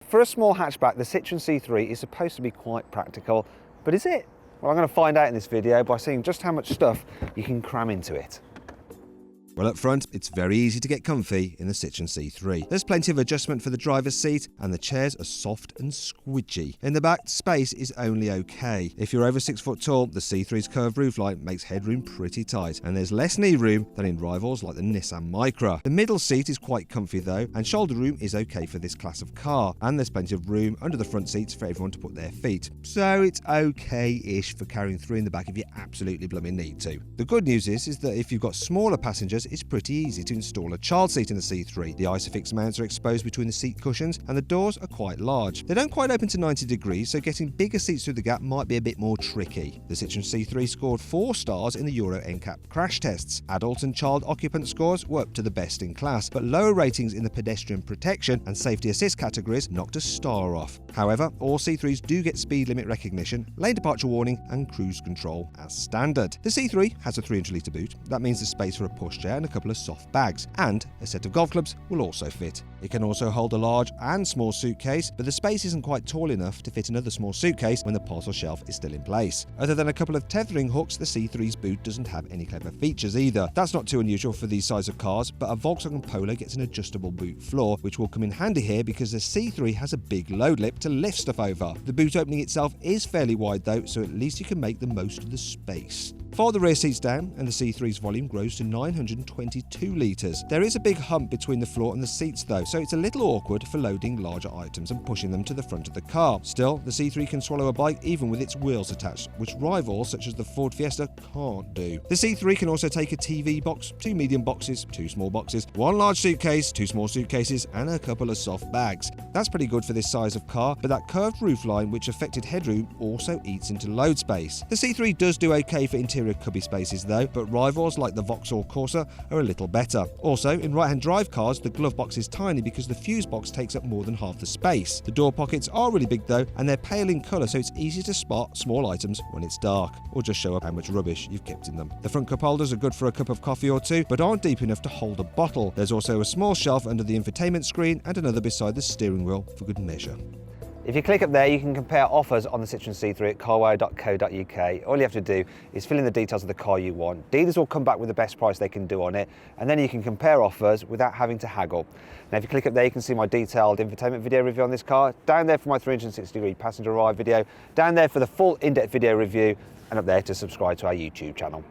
For a small hatchback, the Citroen C3 is supposed to be quite practical, but is it? Well, I'm going to find out in this video by seeing just how much stuff you can cram into it. Well, up front, it's very easy to get comfy in the Citroen C3. There's plenty of adjustment for the driver's seat, and the chairs are soft and squidgy. In the back, space is only okay. If you're over 6 foot tall, the C3's curved roofline makes headroom pretty tight, and there's less knee room than in rivals like the Nissan Micra. The middle seat is quite comfy though, and shoulder room is okay for this class of car, and there's plenty of room under the front seats for everyone to put their feet. So it's okay-ish for carrying 3 in the back if you absolutely blooming need to. The good news is that if you've got smaller passengers, it's pretty easy to install a child seat in the C3. The Isofix mounts are exposed between the seat cushions and the doors are quite large. They don't quite open to 90 degrees, so getting bigger seats through the gap might be a bit more tricky. The Citroen C3 scored 4 stars in the Euro NCAP crash tests. Adult and child occupant scores were up to the best in class, but lower ratings in the pedestrian protection and safety assist categories knocked a star off. However, all C3s do get speed limit recognition, lane departure warning and cruise control as standard. The C3 has a 300-litre boot. That means there's space for a pushchair and a couple of soft bags, and a set of golf clubs will also fit. It can also hold a large and small suitcase, but the space isn't quite tall enough to fit another small suitcase when the parcel shelf is still in place. Other than a couple of tethering hooks, the C3's boot doesn't have any clever features either. That's not too unusual for these size of cars, but a Volkswagen Polo gets an adjustable boot floor, which will come in handy here because the C3 has a big load lip to lift stuff over. The boot opening itself is fairly wide though, so at least you can make the most of the space. Fold the rear seats down and the C3's volume grows to 922 litres. There is a big hump between the floor and the seats though, so it's a little awkward for loading larger items and pushing them to the front of the car. Still, the C3 can swallow a bike even with its wheels attached, which rivals such as the Ford Fiesta can't do. The C3 can also take a TV box, 2 medium boxes, 2 small boxes, 1 large suitcase, 2 small suitcases and a couple of soft bags. That's pretty good for this size of car, but that curved roofline which affected headroom also eats into load space. The C3 does do okay for interior cubby spaces though, but rivals like the Vauxhall Corsa are a little better. Also, in right-hand drive cars, the Glovebox is tiny because the fuse box takes up more than half the space. The door pockets are really big though, and they're pale in colour, so it's easy to spot small items when it's dark, or just show up how much rubbish you've kept in them. The front cup holders are good for a cup of coffee or two, but aren't deep enough to hold a bottle. There's also a small shelf under the infotainment screen and another beside the steering wheel for good measure. If you click up there, you can compare offers on the Citroen C3 at carwow.co.uk. All you have to do is fill in the details of the car you want. Dealers will come back with the best price they can do on it, and then you can compare offers without having to haggle. Now, if you click up there, you can see my detailed infotainment video review on this car, down there for my 360-degree passenger ride video, down there for the full in-depth video review, and up there to subscribe to our YouTube channel.